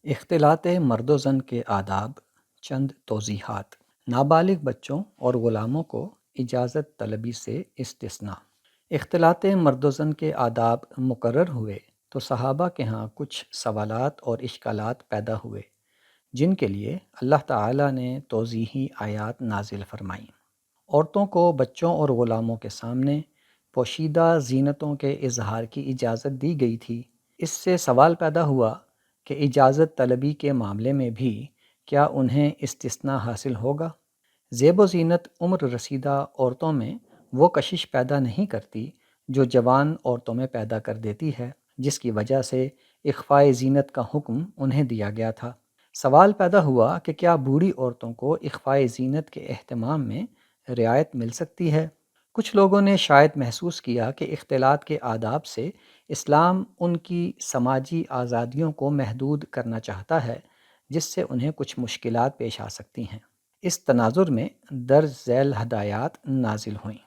اختلاط مرد و زن کے آداب، چند توضیحات۔ نابالغ بچوں اور غلاموں کو اجازت طلبی سے استثناء۔ اختلاط مرد و زن کے آداب مقرر ہوئے تو صحابہ کے ہاں کچھ سوالات اور اشکالات پیدا ہوئے، جن کے لیے اللہ تعالیٰ نے توضیحی آیات نازل فرمائیں۔ عورتوں کو بچوں اور غلاموں کے سامنے پوشیدہ زینتوں کے اظہار کی اجازت دی گئی تھی۔ اس سے سوال پیدا ہوا کہ اجازت طلبی کے معاملے میں بھی کیا انہیں استثناء حاصل ہوگا؟ زیب و زینت عمر رسیدہ عورتوں میں وہ کشش پیدا نہیں کرتی جو جوان عورتوں میں پیدا کر دیتی ہے، جس کی وجہ سے اخفائے زینت کا حکم انہیں دیا گیا تھا۔ سوال پیدا ہوا کہ کیا بوڑھی عورتوں کو اخفائے زینت کے اہتمام میں رعایت مل سکتی ہے؟ کچھ لوگوں نے شاید محسوس کیا کہ اختلاط کے آداب سے اسلام ان کی سماجی آزادیوں کو محدود کرنا چاہتا ہے، جس سے انہیں کچھ مشکلات پیش آ سکتی ہیں۔ اس تناظر میں درج ذیل ہدایات نازل ہوئیں۔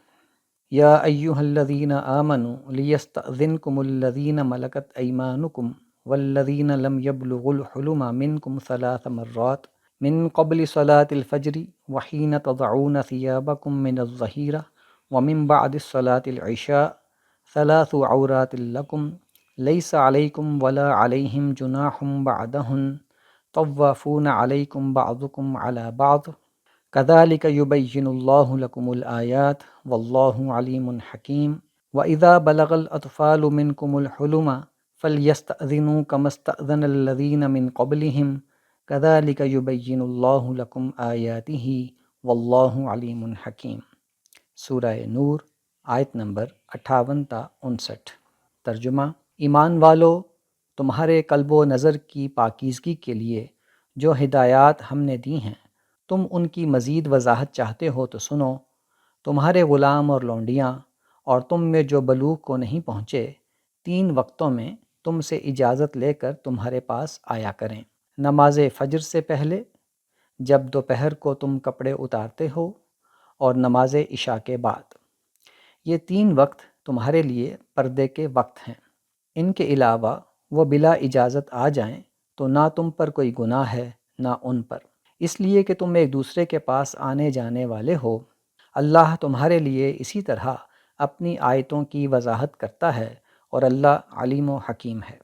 یا ایہا الذین آمنوا لیستأذنکم الذین ملکت ایمانکم والذین لم یبلغوا الحلم منکم ثلاث مرات من قبل صلاة الفجر وحین تضعون ثیابکم من الظہیرہ ومن بعد صلاة العشاء ثلاث عورات لکم لیس علیکم ولا علیہم جناح بعدہن طوافون علیکم بعضکم علی بعض کذالک یبین اللہ لکم الآیات واللہ علیم حکیم وإذا بلغ الأطفال منکم الحلم فلیستأذنوا کما استأذن الذین من قبلہم کذالک یبین اللہ لکم آیاتہ واللہ علیم حکیم۔ سورہ نور آیت نمبر 58 تا 59۔ ترجمہ: ایمان والو، تمہارے قلب و نظر کی پاکیزگی کے لیے جو ہدایات ہم نے دی ہیں، تم ان کی مزید وضاحت چاہتے ہو تو سنو۔ تمہارے غلام اور لونڈیاں اور تم میں جو بلوغ کو نہیں پہنچے 3 وقتوں میں تم سے اجازت لے کر تمہارے پاس آیا کریں: نماز فجر سے پہلے، جب دوپہر کو تم کپڑے اتارتے ہو، اور نماز عشاء کے بعد۔ یہ 3 وقت تمہارے لیے پردے کے وقت ہیں۔ ان کے علاوہ وہ بلا اجازت آ جائیں تو نہ تم پر کوئی گناہ ہے نہ ان پر، اس لیے کہ تم ایک دوسرے کے پاس آنے جانے والے ہو۔ اللہ تمہارے لیے اسی طرح اپنی آیتوں کی وضاحت کرتا ہے اور اللہ علیم و حکیم ہے۔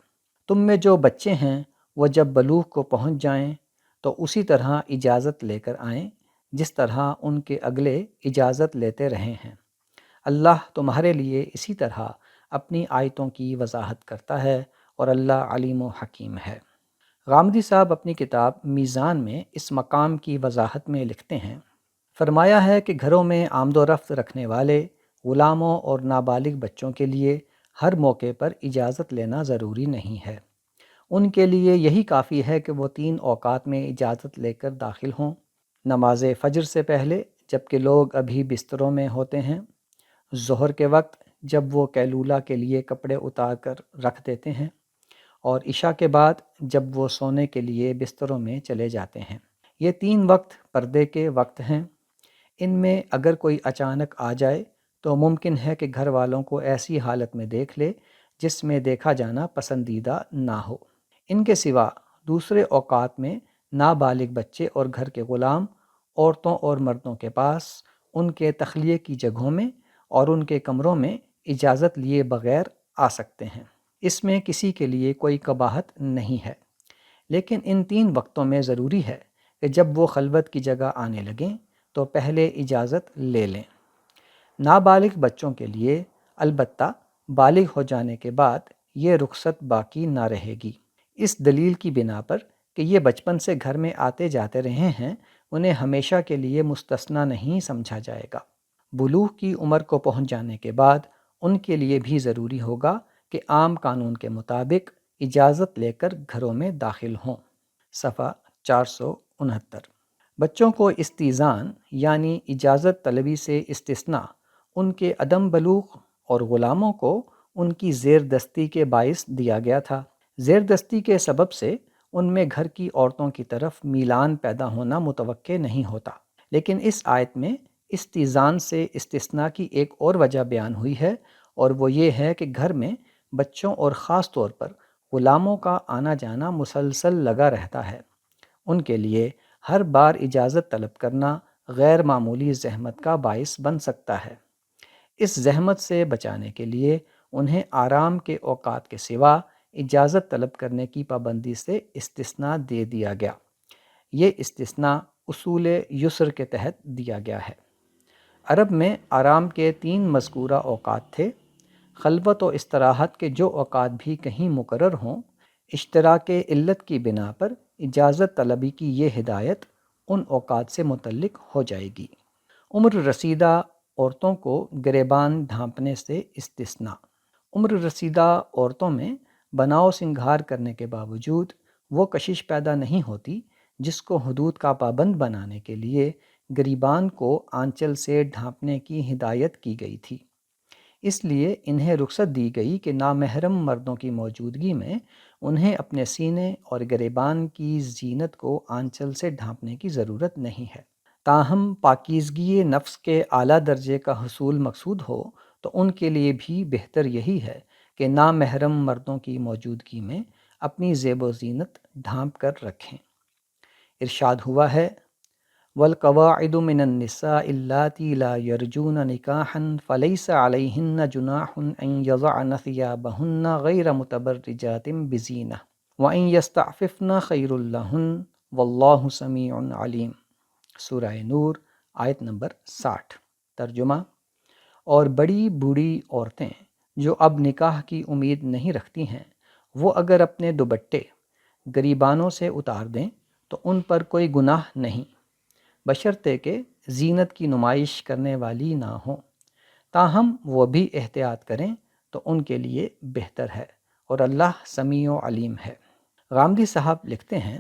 تم میں جو بچے ہیں وہ جب بلوغ کو پہنچ جائیں تو اسی طرح اجازت لے کر آئیں جس طرح ان کے اگلے اجازت لیتے رہے ہیں۔ اللہ تمہارے لیے اسی طرح اپنی آیتوں کی وضاحت کرتا ہے اور اللہ علیم و حکیم ہے۔ غامدی صاحب اپنی کتاب میزان میں اس مقام کی وضاحت میں لکھتے ہیں، فرمایا ہے کہ گھروں میں آمد و رفت رکھنے والے غلاموں اور نابالغ بچوں کے لیے ہر موقع پر اجازت لینا ضروری نہیں ہے۔ ان کے لیے یہی کافی ہے کہ وہ 3 اوقات میں اجازت لے کر داخل ہوں: نماز فجر سے پہلے جب کہ لوگ ابھی بستروں میں ہوتے ہیں، ظہر کے وقت جب وہ قیلولہ کے لیے کپڑے اتار کر رکھ دیتے ہیں، اور عشاء کے بعد جب وہ سونے کے لیے بستروں میں چلے جاتے ہیں۔ یہ 3 وقت پردے کے وقت ہیں۔ ان میں اگر کوئی اچانک آ جائے تو ممکن ہے کہ گھر والوں کو ایسی حالت میں دیکھ لے جس میں دیکھا جانا پسندیدہ نہ ہو۔ ان کے سوا دوسرے اوقات میں نابالغ بچے اور گھر کے غلام عورتوں اور مردوں کے پاس ان کے تخلیے کی جگہوں میں اور ان کے کمروں میں اجازت لیے بغیر آ سکتے ہیں۔ اس میں کسی کے لیے کوئی قباحت نہیں ہے، لیکن ان 3 وقتوں میں ضروری ہے کہ جب وہ خلوت کی جگہ آنے لگیں تو پہلے اجازت لے لیں۔ نابالغ بچوں کے لیے البتہ بالغ ہو جانے کے بعد یہ رخصت باقی نہ رہے گی، اس دلیل کی بنا پر کہ یہ بچپن سے گھر میں آتے جاتے رہے ہیں، انہیں ہمیشہ کے لیے مستثنیٰ نہیں سمجھا جائے گا۔ بلوغ کی عمر کو پہنچ جانے کے بعد ان کے لیے بھی ضروری ہوگا کہ عام قانون کے مطابق اجازت لے کر گھروں میں داخل ہوں۔ صفحہ 469۔ بچوں کو استئذان یعنی اجازت طلبی سے استثناء ان کے عدم بلوغ اور غلاموں کو ان کی زیر دستی کے باعث دیا گیا تھا۔ زیر دستی کے سبب سے ان میں گھر کی عورتوں کی طرف میلان پیدا ہونا متوقع نہیں ہوتا، لیکن اس آیت میں استئذان سے استثناء کی ایک اور وجہ بیان ہوئی ہے، اور وہ یہ ہے کہ گھر میں بچوں اور خاص طور پر غلاموں کا آنا جانا مسلسل لگا رہتا ہے، ان کے لیے ہر بار اجازت طلب کرنا غیر معمولی زحمت کا باعث بن سکتا ہے۔ اس زحمت سے بچانے کے لیے انہیں آرام کے اوقات کے سوا اجازت طلب کرنے کی پابندی سے استثناء دے دیا گیا۔ یہ استثناء اصول یسر کے تحت دیا گیا ہے۔ عرب میں آرام کے 3 مذکورہ اوقات تھے۔ خلوت و استراحت کے جو اوقات بھی کہیں مقرر ہوں، اشتراک علت کی بنا پر اجازت طلبی کی یہ ہدایت ان اوقات سے متعلق ہو جائے گی۔ عمر رسیدہ عورتوں کو گریبان ڈھانپنے سے استثناء۔ عمر رسیدہ عورتوں میں بناؤ سنگھار کرنے کے باوجود وہ کشش پیدا نہیں ہوتی جس کو حدود کا پابند بنانے کے لیے گریبان کو آنچل سے ڈھانپنے کی ہدایت کی گئی تھی۔ اس لیے انہیں رخصت دی گئی کہ نامحرم مردوں کی موجودگی میں انہیں اپنے سینے اور گریبان کی زینت کو آنچل سے ڈھانپنے کی ضرورت نہیں ہے۔ تاہم پاکیزگی نفس کے اعلیٰ درجے کا حصول مقصود ہو تو ان کے لیے بھی بہتر یہی ہے کہ نامحرم مردوں کی موجودگی میں اپنی زیب و زینت ڈھانپ کر رکھیں۔ ارشاد ہوا ہے وَالْقَوَاعِدُ مِنَ النِّسَاءِ اللَّاتِي لَا يَرْجُونَ نِكَاحًا فَلَيْسَ عَلَيْهِنَّ جُنَاحٌ أَن يَضَعْنَ ثِيَابَهُنَّ غَيْرَ مُتَبَرِّجَاتٍ بِزِينَةٍ وَأَن يَسْتَعْفِفْنَ خَيْرٌ لَّهُنَّ وَاللَّهُ سَمِيعٌ عَلِيمٌ۔ سورہ نور آیت نمبر 60۔ ترجمہ: اور بڑی بوڑھی عورتیں جو اب نکاح کی امید نہیں رکھتی ہیں، وہ اگر اپنے دوپٹے گریبانوں سے اتار دیں تو ان پر کوئی گناہ نہیں، بشرطے کہ زینت کی نمائش کرنے والی نہ ہوں۔ تاہم وہ بھی احتیاط کریں تو ان کے لیے بہتر ہے، اور اللہ سمیع و علیم ہے۔ غامدی صاحب لکھتے ہیں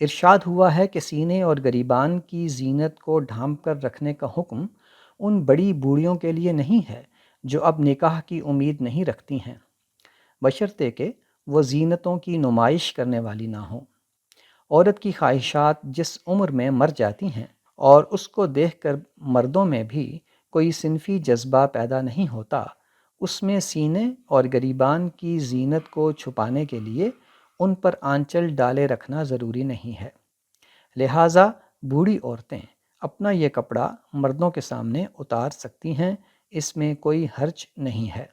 ارشاد ہوا ہے کہ سینے اور گریبان کی زینت کو ڈھانپ کر رکھنے کا حکم ان بڑی بوڑھیوں کے لیے نہیں ہے جو اب نکاح کی امید نہیں رکھتی ہیں، بشرطے کہ وہ زینتوں کی نمائش کرنے والی نہ ہوں۔ عورت کی خواہشات جس عمر میں مر جاتی ہیں اور اس کو دیکھ کر مردوں میں بھی کوئی صنفی جذبہ پیدا نہیں ہوتا، اس میں سینے اور گریبان کی زینت کو چھپانے کے لیے ان پر آنچل ڈالے رکھنا ضروری نہیں ہے۔ لہٰذا بوڑھی عورتیں اپنا یہ کپڑا مردوں کے سامنے اتار سکتی ہیں، اس میں کوئی حرج نہیں ہے۔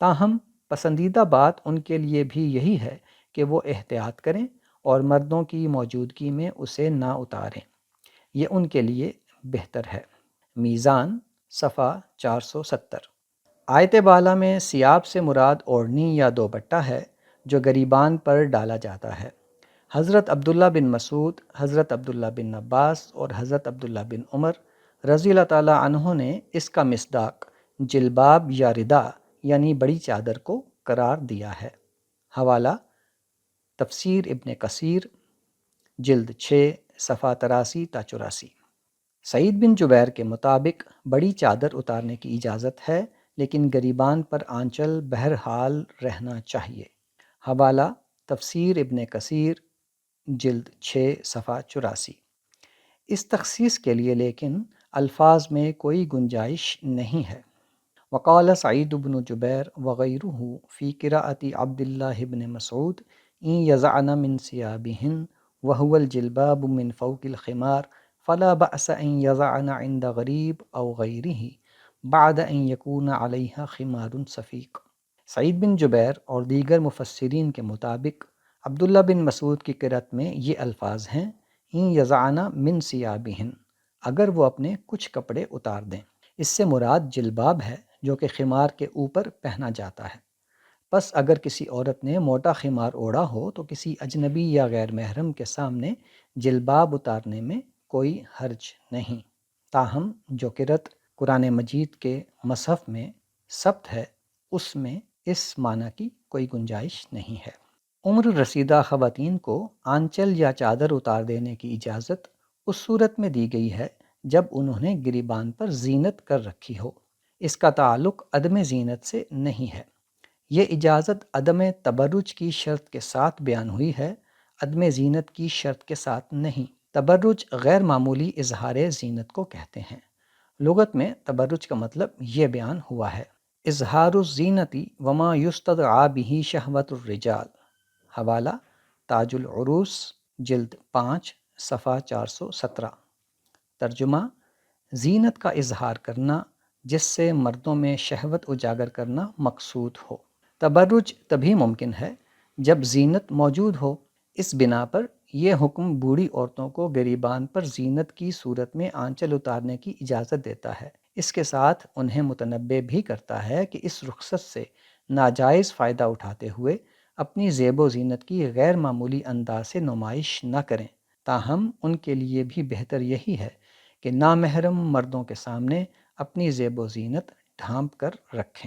تاہم پسندیدہ بات ان کے لیے بھی یہی ہے کہ وہ احتیاط کریں اور مردوں کی موجودگی میں اسے نہ اتاریں، یہ ان کے لیے بہتر ہے۔ میزان صفحہ 470۔ آیت بالا میں ثیاب سے مراد اوڑھنی یا دوپٹہ ہے جو گریبان پر ڈالا جاتا ہے۔ حضرت عبداللہ بن مسعود، حضرت عبداللہ بن عباس اور حضرت عبداللہ بن عمر رضی اللہ تعالیٰ عنہ نے اس کا مصداق جلباب یا ردا یعنی بڑی چادر کو قرار دیا ہے۔ حوالہ تفسیر ابن کثیر جلد 6 صفحہ 83 تا 84۔ سعید بن جبیر کے مطابق بڑی چادر اتارنے کی اجازت ہے، لیکن گریبان پر آنچل بہرحال رہنا چاہیے۔ حوالہ تفسیر ابن کثیر جلد 6 صفحہ 84۔ اس تخصیص کے لیے لیکن الفاظ میں کوئی گنجائش نہیں ہے۔ وقال سعید بن جبیر وغیرہ فی قراءۃ عبداللہ بن مسعود ان یضعن من ثیابہن وهو الجلباب من فوق الخمار فلا بأس ان یضعن عند غریب او غیرہ بعد ان یکون علیہا خمار صفیق۔ سعید بن جبیر اور دیگر مفسرین کے مطابق عبداللہ بن مسعود کی قرأت میں یہ الفاظ ہیں ان یضعن من ثیابہن، اگر وہ اپنے کچھ کپڑے اتار دیں۔ اس سے مراد جلباب ہے جو کہ خمار کے اوپر پہنا جاتا ہے۔ پس اگر کسی عورت نے موٹا خمار اوڑھا ہو تو کسی اجنبی یا غیر محرم کے سامنے جلباب اتارنے میں کوئی حرج نہیں۔ تاہم جو قرأت قرآن مجید کے مصحف میں ثبت ہے اس میں اس معنی کی کوئی گنجائش نہیں ہے۔ عمر رسیدہ خواتین کو آنچل یا چادر اتار دینے کی اجازت اس صورت میں دی گئی ہے جب انہوں نے گریبان پر زینت کر رکھی ہو۔ اس کا تعلق عدم زینت سے نہیں ہے۔ یہ اجازت عدم تبرج کی شرط کے ساتھ بیان ہوئی ہے، عدم زینت کی شرط کے ساتھ نہیں۔ تبرج غیر معمولی اظہار زینت کو کہتے ہیں۔ لغت میں تبرج کا مطلب یہ بیان ہوا ہے۔ اظہار الزینتی وما یستدعا بہ شہوت الرجال، حوالہ تاج العروس جلد 5 صفحہ 417۔ ترجمہ: زینت کا اظہار کرنا جس سے مردوں میں شہوت اجاگر کرنا مقصود ہو۔ تبرج تبھی ممکن ہے جب زینت موجود ہو۔ اس بنا پر یہ حکم بوڑھی عورتوں کو گریبان پر زینت کی صورت میں آنچل اتارنے کی اجازت دیتا ہے۔ اس کے ساتھ انہیں متنبہ بھی کرتا ہے کہ اس رخصت سے ناجائز فائدہ اٹھاتے ہوئے اپنی زیب و زینت کی غیر معمولی انداز سے نمائش نہ کریں، تاہم ان کے لیے بھی بہتر یہی ہے کہ نامحرم مردوں کے سامنے اپنی زیب و زینت ڈھانپ کر رکھیں۔